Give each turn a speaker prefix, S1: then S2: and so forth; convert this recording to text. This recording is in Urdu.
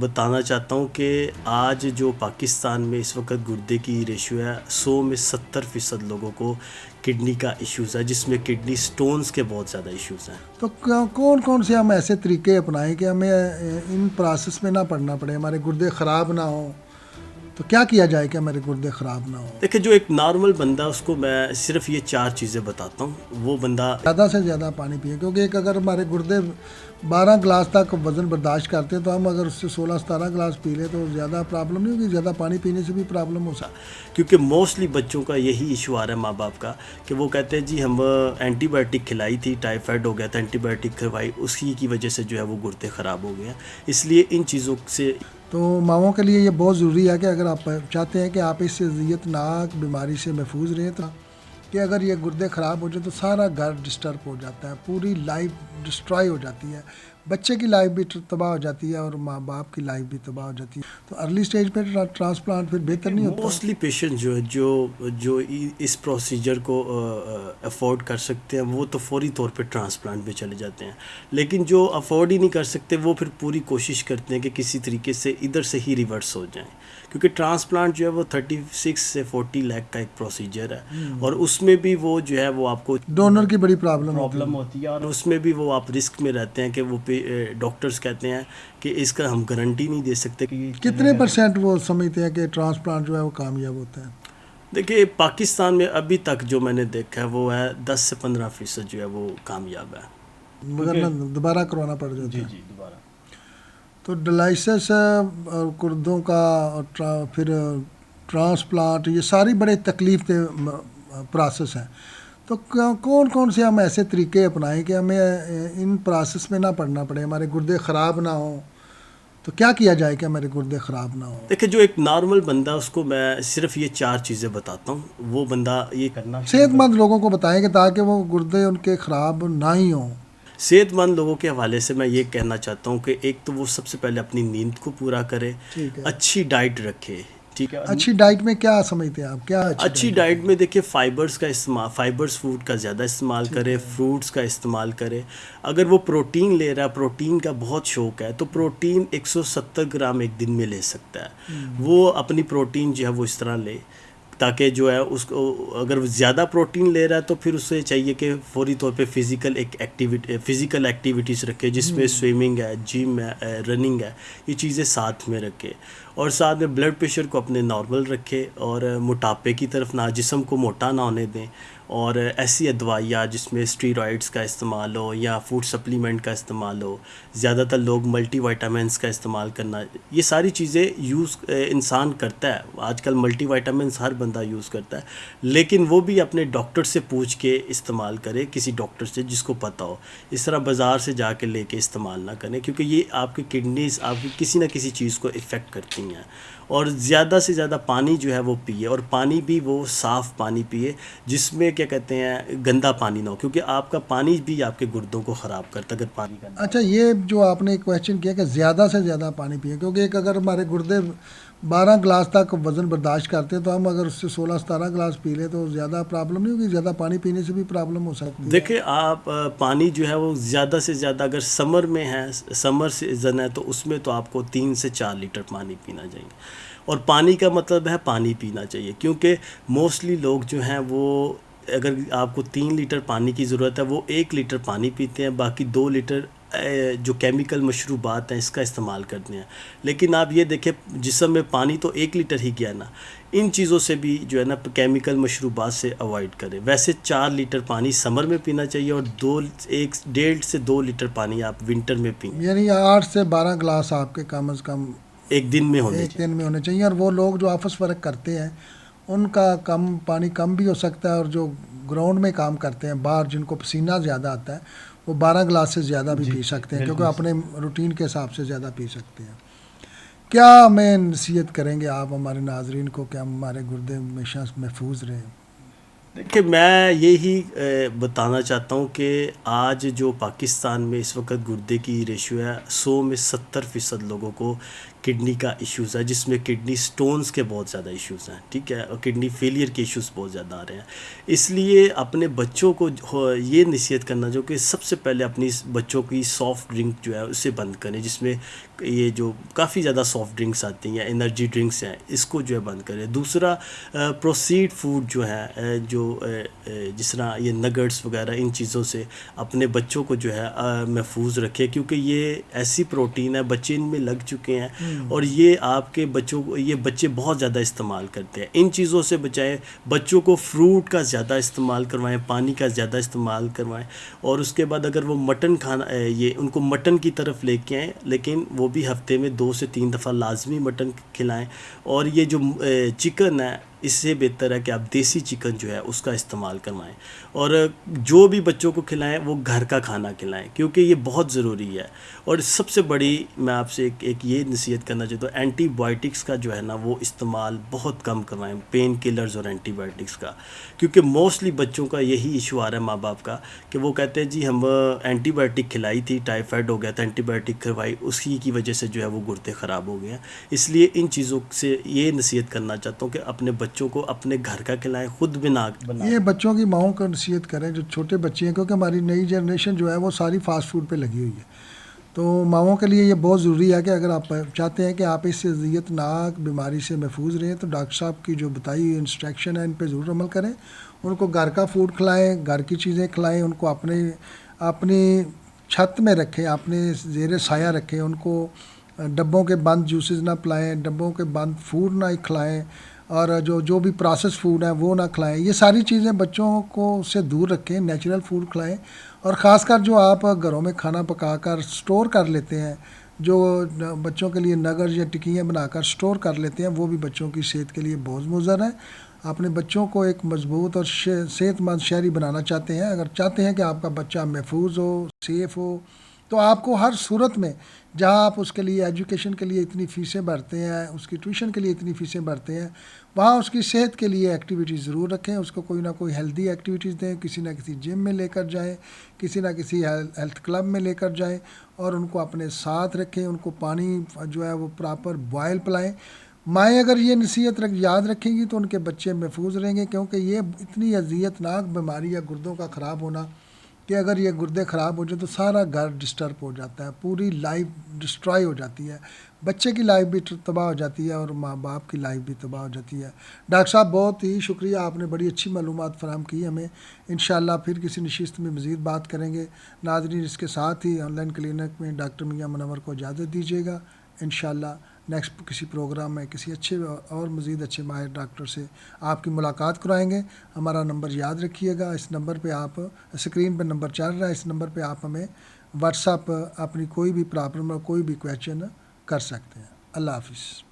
S1: بتانا چاہتا ہوں کہ آج جو پاکستان میں اس وقت گردے کی ریشو ہے 100 میں 70% لوگوں کو کڈنی کا ایشوز ہے، جس میں کڈنی سٹونز کے بہت زیادہ ایشوز ہیں۔
S2: تو کون کون سے ہم ایسے طریقے اپنائیں کہ ہمیں ان پروسیس میں نہ پڑنا پڑے، ہمارے گردے خراب نہ ہوں؟ تو کیا کیا جائے کہ ہمارے گردے خراب نہ ہوں؟
S1: دیکھیں، جو ایک نارمل بندہ اس کو میں صرف یہ 4 چیزیں بتاتا ہوں، وہ بندہ
S2: زیادہ سے زیادہ پانی پئیں، کیونکہ ایک اگر ہمارے گردے 12 گلاس تک وزن برداشت کرتے ہیں تو ہم اگر اس سے 16-17 گلاس پی لیں تو زیادہ پرابلم نہیں ہوگی، زیادہ پانی پینے سے بھی پرابلم ہو سکتی ہے۔
S1: کیونکہ موسٹلی بچوں کا یہی ایشو آ رہا ہے ماں باپ کا کہ وہ کہتے ہیں جی ہم اینٹی بایوٹک کھلائی تھی، ٹائیفائڈ ہو گیا تھا، اینٹی بایوٹک کھلوائی، اسی کی وجہ سے جو ہے وہ گردے خراب ہو گئے ہیں۔ اس لیے ان چیزوں سے
S2: تو ماؤں کے لیے یہ بہت ضروری ہے کہ اگر آپ چاہتے ہیں کہ آپ اس اذیت ناک بیماری سے محفوظ رہیں تو کہ اگر یہ گردے خراب ہو جائے تو سارا گھر ڈسٹرب ہو جاتا ہے، پوری لائف ڈسٹرائی ہو جاتی ہے، بچے کی لائف بھی تباہ ہو جاتی ہے اور ماں باپ کی لائف بھی تباہ ہو جاتی ہے۔ تو ارلی سٹیج پہ ٹرانسپلانٹ پھر بہتر نہیں ہوتا۔
S1: موسٹلی پیشنٹ جو اس پروسیجر کو افورڈ کر سکتے ہیں وہ تو فوری طور پہ ٹرانسپلانٹ پہ چلے جاتے ہیں، لیکن جو افورڈ ہی نہیں کر سکتے وہ پھر پوری کوشش کرتے ہیں کہ کسی طریقے سے ادھر سے ہی ریورس ہو جائیں، کیونکہ ٹرانسپلانٹ جو ہے وہ 36 سے 40 لاکھ کا ایک پروسیجر ہے، اور اس میں بھی وہ جو ہے وہ آپ کو
S2: ڈونر کی بڑی پرابلم
S1: ہوتی ہے، اور اس میں بھی وہ آپ رسک میں رہتے ہیں کہ وہ ڈاکٹرز کہتے ہیں کہ اس کا ہم گارنٹی نہیں دے سکتے کہ
S2: کتنے پرسنٹ وہ سمجھتے ہیں کہ ٹرانسپلانٹ جو ہے وہ کامیاب ہوتا ہے؟
S1: دیکھیے، پاکستان میں ابھی تک جو میں نے دیکھا ہے وہ ہے 10 سے 15% جو ہے وہ کامیاب ہے،
S2: مگر دوبارہ کروانا پڑ جاتا ہے۔
S1: جی دوبارہ۔
S2: تو ڈلائسس اور گردوں کا اور پھر ٹرانسپلانٹ، یہ ساری بڑے تکلیف دہ پروسیس ہیں۔ تو کون کون سے ہم ایسے طریقے اپنائیں کہ ہمیں ان پروسیس میں نہ پڑنا پڑے، ہمارے گردے خراب نہ ہوں؟ تو کیا کیا جائے کہ ہمارے گردے خراب نہ ہوں؟
S1: دیکھیں، جو ایک نارمل بندہ اس کو میں صرف یہ 4 چیزیں بتاتا ہوں، وہ بندہ یہ کرنا
S2: صحت مند لوگوں کو بتائیں کہ تاکہ وہ گردے ان کے خراب نہ ہی ہوں۔
S1: صحت مند لوگوں کے حوالے سے میں یہ کہنا چاہتا ہوں کہ ایک تو وہ سب سے پہلے اپنی نیند کو پورا کرے،
S2: ٹھیک ہے۔
S1: اچھی ڈائٹ رکھے، ٹھیک ہے۔
S2: اچھی ڈائٹ میں کیا سمجھتے ہیں آپ؟ کیا
S1: اچھی ڈائٹ میں دیکھیں فائبرز کا استعمال، فائبرز فوڈ کا زیادہ استعمال کرے، فروٹس کا استعمال کرے۔ اگر وہ پروٹین لے رہا ہے، پروٹین کا بہت شوق ہے، تو پروٹین 170 گرام ایک دن میں لے سکتا ہے، وہ اپنی پروٹین جو ہے وہ اس طرح لے تاکہ جو ہے اس کو، اگر وہ زیادہ پروٹین لے رہا ہے تو پھر اسے چاہیے کہ فوری طور پہ فزیکل ایکٹیویٹیز رکھے، جس میں سوئمنگ ہے، جم ہے، رننگ ہے، یہ چیزیں ساتھ میں رکھے، اور ساتھ میں بلڈ پریشر کو اپنے نارمل رکھے، اور موٹاپے کی طرف نہ، جسم کو موٹا نہ ہونے دیں، اور ایسی ادوائیاں جس میں اسٹیرائڈز کا استعمال ہو یا فوڈ سپلیمنٹ کا استعمال ہو، زیادہ تر لوگ ملٹی وائٹامنس کا استعمال کرنا، یہ ساری چیزیں یوز انسان کرتا ہے آج کل، ملٹی وائٹامنس ہر بندہ یوز کرتا ہے، لیکن وہ بھی اپنے ڈاکٹر سے پوچھ کے استعمال کرے، کسی ڈاکٹر سے جس کو پتہ ہو، اس طرح بازار سے جا کے لے کے استعمال نہ کریں، کیونکہ یہ آپ کی کڈنیز آپ کی کسی نہ کسی چیز کو افیکٹ کرتی ہیں۔ اور زیادہ سے زیادہ پانی جو ہے وہ پیے، اور پانی بھی وہ صاف پانی پیے جس میں کیا کہتے ہیں گندا پانی نہ ہو، کیونکہ آپ کا پانی بھی آپ کے گردوں کو خراب کرتا ہے اگر پانی گندا۔
S2: اچھا، یہ جو آپ نے کویشچن کیا کہ زیادہ سے زیادہ پانی پئیں، کیونکہ ایک اگر ہمارے گردے 12 گلاس تک وزن برداشت کرتے ہیں تو ہم اگر اس سے 16-17 گلاس پی لیں تو زیادہ پرابلم نہیں ہوگی، زیادہ پانی پینے سے بھی پرابلم ہو سکتی ہے۔
S1: دیکھیں، آپ پانی جو ہے وہ زیادہ سے زیادہ، اگر سمر میں ہے، سمر سیزن ہے، تو اس میں تو آپ کو 3 سے 4 لیٹر پانی پینا چاہیے، اور پانی کا مطلب ہے پانی پینا چاہیے، کیونکہ موسٹلی لوگ جو ہیں وہ، اگر آپ کو 3 لیٹر پانی کی ضرورت ہے، وہ 1 لیٹر پانی پیتے ہیں، باقی 2 لیٹر جو کیمیکل مشروبات ہیں اس کا استعمال کرتے ہیں، لیکن آپ یہ دیکھیں جسم میں پانی تو 1 لیٹر ہی گیا نا، ان چیزوں سے بھی جو ہے نا کیمیکل مشروبات سے اوائڈ کریں۔ ویسے 4 لیٹر پانی سمر میں پینا چاہیے، اور 1.5 سے 2 لیٹر پانی آپ ونٹر میں پئیں،
S2: یعنی 8 سے 12 گلاس آپ کے کم از کم
S1: ایک دن میں
S2: ایک دن میں ہونے چاہیے۔ اور وہ لوگ جو آفس ورک کرتے ہیں ان کا پانی کم بھی ہو سکتا ہے، اور جو گراؤنڈ میں کام کرتے ہیں باہر، جن کو پسینہ زیادہ آتا ہے، وہ 12 گلاس سے زیادہ بھی پی سکتے ہیں، کیونکہ اپنے روٹین کے حساب سے زیادہ پی سکتے ہیں۔ کیا ہمیں نصیحت کریں گے آپ ہمارے ناظرین کو کہ ہمارے گردے ہمیشہ محفوظ رہیں؟
S1: دیکھیں، میں یہی بتانا چاہتا ہوں کہ آج جو پاکستان میں اس وقت گردے کی ریشو ہے 100 میں 70% لوگوں کو کڈنی کا ایشوز ہے، جس میں کڈنی سٹونز کے بہت زیادہ ایشوز ہیں، ٹھیک ہے، اور کڈنی فیلئر کے ایشوز بہت زیادہ آ رہے ہیں۔ اس لیے اپنے بچوں کو یہ نصیحت کرنا جو کہ سب سے پہلے اپنی بچوں کی سافٹ ڈرنک جو ہے اسے بند کریں، جس میں یہ جو کافی زیادہ سافٹ ڈرنکس آتی ہیں یا انرجی ڈرنکس ہیں اس کو جو ہے بند کرے. دوسرا پروسیڈ فوڈ جو ہے جو جس طرح یہ نگٹس وغیرہ ان چیزوں سے اپنے بچوں کو جو ہے محفوظ رکھے, کیونکہ یہ ایسی پروٹین ہے بچے ان میں لگ چکے ہیں اور یہ آپ کے بچوں کو, یہ بچے بہت زیادہ استعمال کرتے ہیں. ان چیزوں سے بچائیں, بچوں کو فروٹ کا زیادہ استعمال کروائیں, پانی کا زیادہ استعمال کروائیں, اور اس کے بعد اگر وہ مٹن کھانا یہ ان کو مٹن کی طرف لے کے آئیں, لیکن وہ بھی ہفتے میں 2 سے 3 دفعہ لازمی مٹن کھلائیں. اور یہ جو چکن ہے اس سے بہتر ہے کہ آپ دیسی چکن جو ہے اس کا استعمال کروائیں, اور جو بھی بچوں کو کھلائیں وہ گھر کا کھانا کھلائیں, کیونکہ یہ بہت ضروری ہے. اور سب سے بڑی میں آپ سے ایک یہ نصیحت کرنا چاہتا ہوں, اینٹی بائیوٹکس کا جو ہے نا وہ استعمال بہت کم کروائیں, پین کلرز اور اینٹی بائیوٹکس کا, کیونکہ موسٹلی بچوں کا یہی ایشو آ رہا ہے ماں باپ کا کہ وہ کہتے ہیں جی ہم اینٹی بائیوٹک کھلائی تھی, ٹائیفائڈ ہو گیا تھا, اینٹی بائیوٹک کروائی, اسی کی وجہ سے جو ہے وہ گردے خراب ہو گئے ہیں. اس لیے ان چیزوں سے یہ نصیحت کرنا چاہتا ہوں کہ اپنے بچوں کو اپنے گھر کا کھلائیں, خود بنا.
S2: یہ بچوں کی ماؤں کا نصیحت کریں جو چھوٹے بچے ہیں, کیونکہ ہماری نئی جنریشن جو ہے وہ ساری فاسٹ فوڈ پہ لگی ہوئی ہے. تو ماؤں کے لیے یہ بہت ضروری ہے کہ اگر آپ چاہتے ہیں کہ آپ اس اذیت ناک بیماری سے محفوظ رہیں تو ڈاکٹر صاحب کی جو بتائی ہوئی انسٹرکشن ہے ان پہ ضرور عمل کریں. ان کو گھر کا فوڈ کھلائیں, گھر کی چیزیں کھلائیں, ان کو اپنی چھت میں رکھیں, اپنے زیر سایہ رکھیں. ان کو ڈبوں کے بند جوسز نہ پلائیں, ڈبوں کے بند فوڈ نہ کھلائیں, اور جو بھی پروسیس فوڈ ہے وہ نہ کھلائیں. یہ ساری چیزیں بچوں کو اس سے دور رکھیں, نیچرل فوڈ کھلائیں. اور خاص کر جو آپ گھروں میں کھانا پکا کر سٹور کر لیتے ہیں, جو بچوں کے لیے نگرز یا ٹکیاں بنا کر سٹور کر لیتے ہیں, وہ بھی بچوں کی صحت کے لیے بہت مضر ہے. اپنے بچوں کو ایک مضبوط اور صحت مند شہری بنانا چاہتے ہیں, اگر چاہتے ہیں کہ آپ کا بچہ محفوظ ہو, سیف ہو, تو آپ کو ہر صورت میں جہاں آپ اس کے لیے ایجوکیشن کے لیے اتنی فیسیں بھرتے ہیں, اس کی ٹیوشن کے لیے اتنی فیسیں بھرتے ہیں, وہاں اس کی صحت کے لیے ایکٹیویٹیز ضرور رکھیں. اس کو کوئی نہ کوئی ہیلدی ایکٹیویٹیز دیں, کسی نہ کسی جم میں لے کر جائیں, کسی نہ کسی ہیلتھ کلب میں لے کر جائیں, اور ان کو اپنے ساتھ رکھیں. ان کو پانی جو ہے وہ پراپر بوائل پلائیں. مائیں اگر یہ نصیحت یاد رکھیں گی تو ان کے بچے محفوظ رہیں گے, کیونکہ یہ اتنی اذیت ناک بیماری ہے گردوں کا خراب ہونا کہ اگر یہ گردے خراب ہو جائیں تو سارا گھر ڈسٹرب ہو جاتا ہے, پوری لائف ڈسٹرائی ہو جاتی ہے, بچے کی لائف بھی تباہ ہو جاتی ہے اور ماں باپ کی لائف بھی تباہ ہو جاتی ہے. ڈاکٹر صاحب بہت ہی شکریہ, آپ نے بڑی اچھی معلومات فراہم کی ہمیں. انشاءاللہ پھر کسی نشست میں مزید بات کریں گے. ناظرین, اس کے ساتھ ہی آن لائن کلینک میں ڈاکٹر میاں منور کو اجازت دیجیے گا. انشاءاللہ نیکسٹ کسی پروگرام میں کسی اچھے اور مزید اچھے ماہر ڈاکٹر سے آپ کی ملاقات کرائیں گے. ہمارا نمبر یاد رکھیے گا, اس نمبر پہ آپ, اسکرین پہ نمبر چل رہا ہے, اس نمبر پہ آپ ہمیں واٹس ایپ اپنی کوئی بھی پرابلم اور کوئی بھی کویشچن کر سکتے ہیں. اللہ حافظ.